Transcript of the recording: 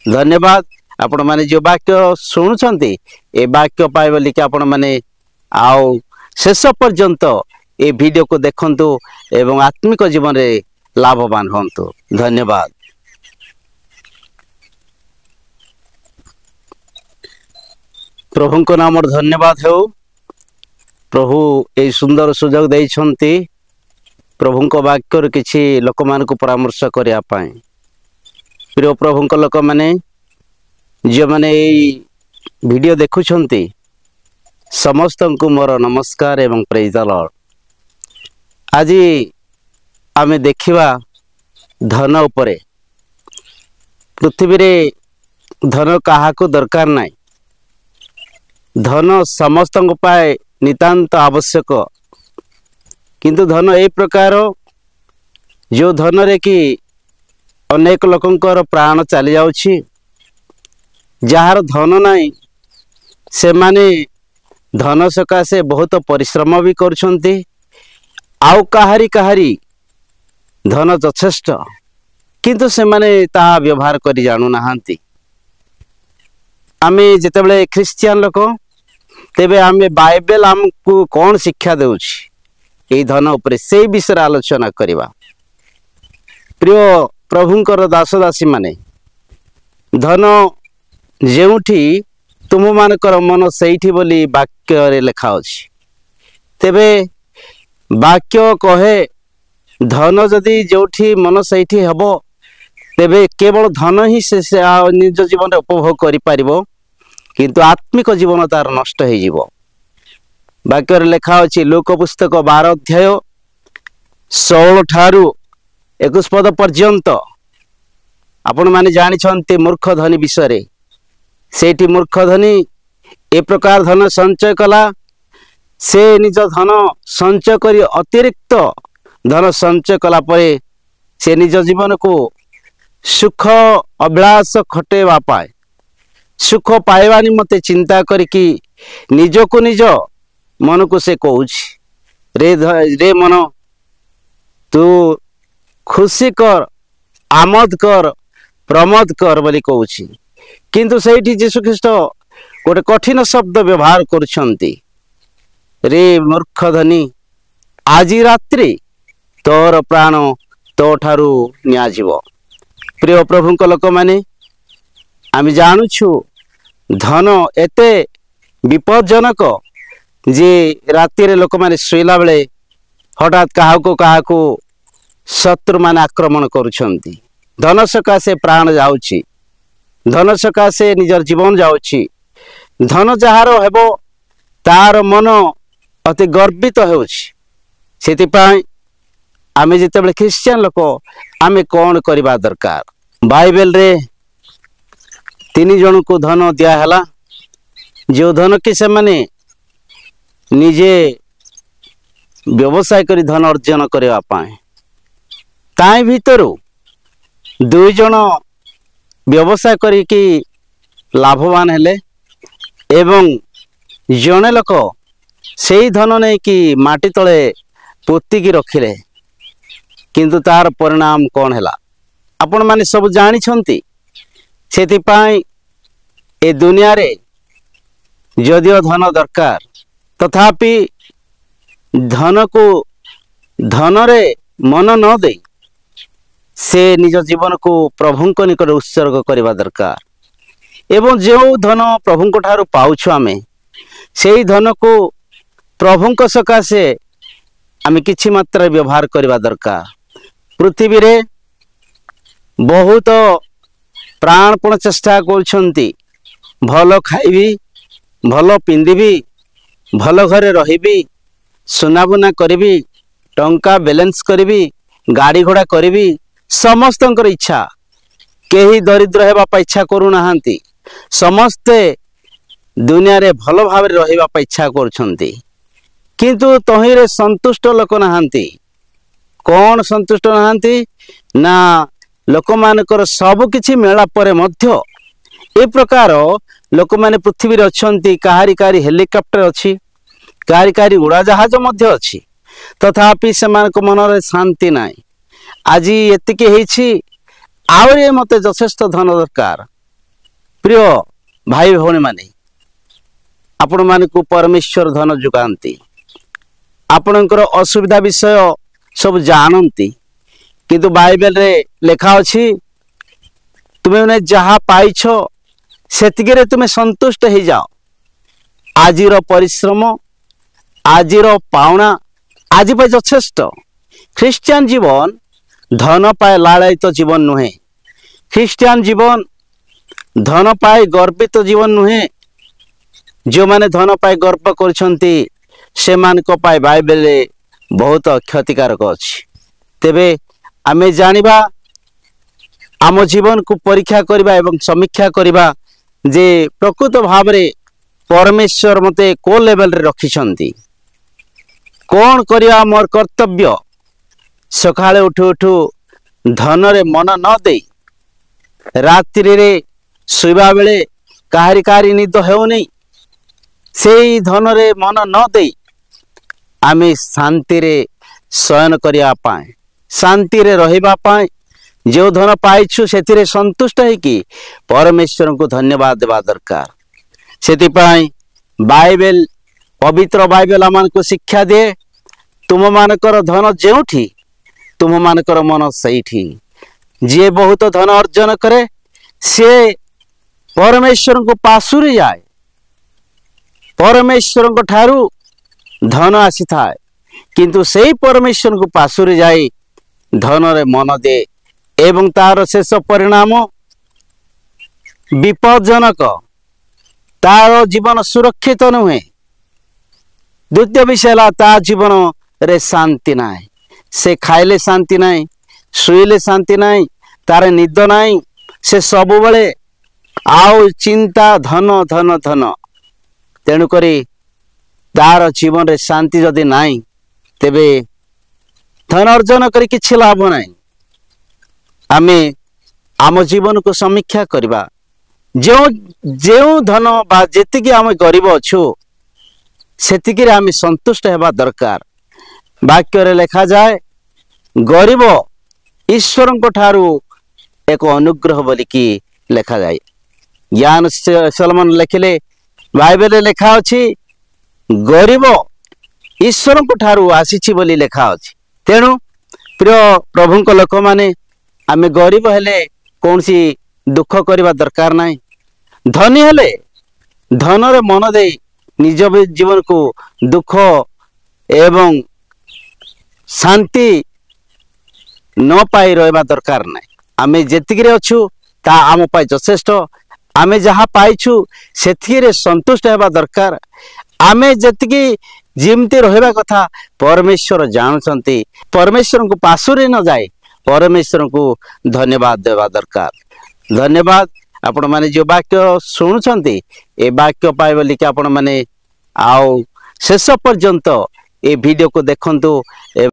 धन्यवाद आपण माने जो वाक्य शुणुंट ए वाक्य पाए बोल कि आपण माने आउ शेष पर्यंत ए वीडियो को देखंतु एवं आत्मिक जीवन रे लाभवान होंतु। धन्यवाद। प्रभु को नाम धन्यवाद हो। प्रभु ए सुंदर सुजोग देइछंती प्रभु को वाक्य किछि लोक मान को परामर्श करिया पाए। प्रिय प्रभु को लोक माने जो माने वीडियो देखुछंती समस्त को मोर नमस्कार एवं प्रेज द लॉर्ड। आज आमे देखिबा धन उपरे। पृथ्वी रे धन काहा को दरकार नाही। धन समस्त को पाए नितांत आवश्यक, किंतु धन ए प्रकार जो धन रे कि अनेक लोकंकर प्राण चली जाउछि। जार धन नाही से माने धन सकाशे बहुत परिश्रम भी करछंती। आउ काहारी काहारी धन यथेष्ट, किंतु से माने ता व्यवहार करी जानु नाहांती। आमे जेतेबेले ख्रिस्टियन लोक तेबे आमे बाइबल हमकु कौन शिक्षा देउछि ए धन उपरे से विषय आलोचना करिबा। प्रिय प्रभुंकर दास दासी माने धन जेउठी तुम मानकर मन सेठी बोली वाक्य रे लिखा अछि। तेबे वाक्य कहे धन जदि जोठी मन सेठी हबो तेबे केवल धन ही से निज जीवन उपभोग करि पारिबो, किंतु आत्मिक जीवन तार नष्ट हो जीवो। वाक्य रे लिखा अछि लोक पुस्तक 12 अध्याय 16 ठारू 21 पद पर्यंत। आपण माने जानि छन्ते मूर्ख धनी विषय रे। सेठी मूर्ख धनी ए प्रकार धन संचय कला, से निज धन संचय करी अतिरिक्त धन संचय कला परे से निज जीवन को सुख अभिलाष खटेवा पाए। सुख पाइबा निमते चिंता करिकी निज को निज मन को से कहूछि रे मन तू खुशी कर, आमोद कर, प्रमोद कर बोली कहूछि। किंतु सेठी यीशु ख्रीष्ट गोटे कठिन शब्द व्यवहार करुछंती, रे मूर्ख धनी आज रात्रि तोर प्राण तो ठारू निया जीव। प्रिय प्रभु को लोक माने आमी जानुछु धन एते विपज्जनक जे राति रे लोक माने सोइला बेले हठात काहा को शत्रु माने आक्रमण करुछंती। धन सकाशे प्राण जाउछि, धन सकाशे निजर जीवन जाउछि। धन जहार हेबो तार मन अति गर्वित होउछि। सेति पई आमे जेतेबेले ख्रिस्टियन लोक आमे कौन करबा दरकार। बाइबल रे 3 जन को धन दिया हला, जो धन कि से माने निजे व्यवसाय करी धन अर्जन करबा पाए। ताई भीतरु 2 जन व्यवसाय करी कि लाभवान हेले एवं जने लोक सेही धन नै कि माटी तले पोती की रखिले, किंतु तार परिणाम कौन हैला आपण माने सब जानी छंती। सेति पाई ए दुनिया रे जदियो धन दरकार, तथापि धन को धन रे मन न दे से निज जीवन को प्रभु को निकट उत्सर्ग करबा दरकार। एवं जो धन प्रभु को ठारू पाउछु आमे सेही धन को प्रभु को सकाशे आमे किछि मात्रा व्यवहार करबा दरकार। पृथ्वी रे बहुत प्राणपण चेष्टा करछंती, भल खाइबी, भल पिंदिबी, भल घरे रहिबी, सुनाबुना करिबी, टंका बैलेंस करिबी, गाड़ी घोड़ा करिबी। समस्तंकर इच्छा, केही दरिद्र हेबा पा इच्छा करू नाहांती। समस्ते दुनिया रे भल भाव रे रहिबा पा इच्छा करछंती, किंतु तही रे संतुष्ट लोक नाहांती। कौन संतुष्ट नाहांती ना लोक मानकर सब किछि मेला परे मध्य ए प्रकार लोक माने पृथ्वी रे अछंती। काहारी काहारी हेलिकॉप्टर अछि, काहारी काहारी उड़ाजहाज मध्य अछि, तथापि सेमानक मन रे शांति नाही। आज एतिके हेछि, आवरे मते यथेष्ट धन दरकार, प्रिय भाई भौणी माने आपण मानकु परमेश्वर धन जुगांती आपणकर असुविधा विषय सब जानती किंतु बाइबल रे लिखा अछि तुम्हें ने जहाँ पाइछ सेतिके तुम्हें संतुष्ट हो जाओ। आजिर परिश्रम आजिर पावना आज पे यथेष्ट। ख्रिस्टियान जीवन धन पाए लालायित जीवन नुहे। ख्रिस्टियान जीवन धन पाए गर्वित जीवन नुहे। जो माने धन पाए गर्व करछंती से मानक पाए बाइबल बहुत क्षतिकारक अछि। तेबे आमे जानिबा आम जीवन को परीक्षा करबा एवं समीक्षा करबा जे प्रकृत भाव रे परमेश्वर मते को लेवल रे रखिछंती कौन करिया मोर कर्तव्य। सकाळे उठु उठु धन रे मन न दे रात्रि रे सुबा बेले काहारी काहारी निद हेउनी सेई धन रे मन न दे आमे शांति रे शयन करिया पाए शांति रे रहिबा पाए जो धन पाइछु सेथिरे संतुष्ट है कि परमेश्वर को धन्यवाद देवा दरकार। सेति पाई बाइबल पवित्र बाइबल आमान को शिक्षा दे तुम मानकर धन जेउठी तुम मानकर मन सहीठी। जे बहुत धन अर्जन करे से परमेश्वर को पासुरी जाए। परमेश्वर को ठारू धन आसी थाए किंतु सेई परमेश्वर को पासुरी जाए धन रे मन दे एवं तार शेष परिणाम विपदजनक। तार जीवन सुरक्षित नुहे। द्वितीय विषय है ता जीवन रे शांति ना से खाइले शांति ना शुइले शांति ना तार निद ना से सब बड़े आउ चिंता धन धन धन तेणुक तार जीवन रे शांति जदि नाई तेबे धन अर्जन करी किछि लाभ ना। आमे आम जीवन को समीक्षा करबा जो जो धन बा जेतिकी आमे गरीब अछु सेतिकी रे आमे संतुष्ट हेबा दरकार। वाक्य रे लिखा जाए गरीब ईश्वर को ठारू एक अनुग्रह बोली की लिखा जाए। ज्ञान सलमन लिखिले बाइबल रे लिखा अछि गरीब ईश्वर को ठारू आसीछि बोली लिखा अछि। तेणु प्रिय प्रभु को लोक माने आमे गरीब हेले कौन सी दुख करवा दरकार नहीं। धनी हेले धन रे मन दे निज जीवन को दुख एवं शांति न पाई रहा दरकार नहीं। आमे जेतिकी रे अछु ता आम पाई यथेष्ट। आमे जहाँ पाइछु सेथिरे संतुष्ट हेबा दरकार। आमे जेतिकी जिमती रहिबा कथा परमेश्वर जानछंती। परमेश्वर को पासुरे न जाए परमेश्वर को धन्यवाद देवा दरकार। धन्यवाद आपण माने जो वाक्य शुणुछंती ए वाक्य पाए बोली कि आपण माने आउ शेष पर्यंत ए वीडियो को देखंतु।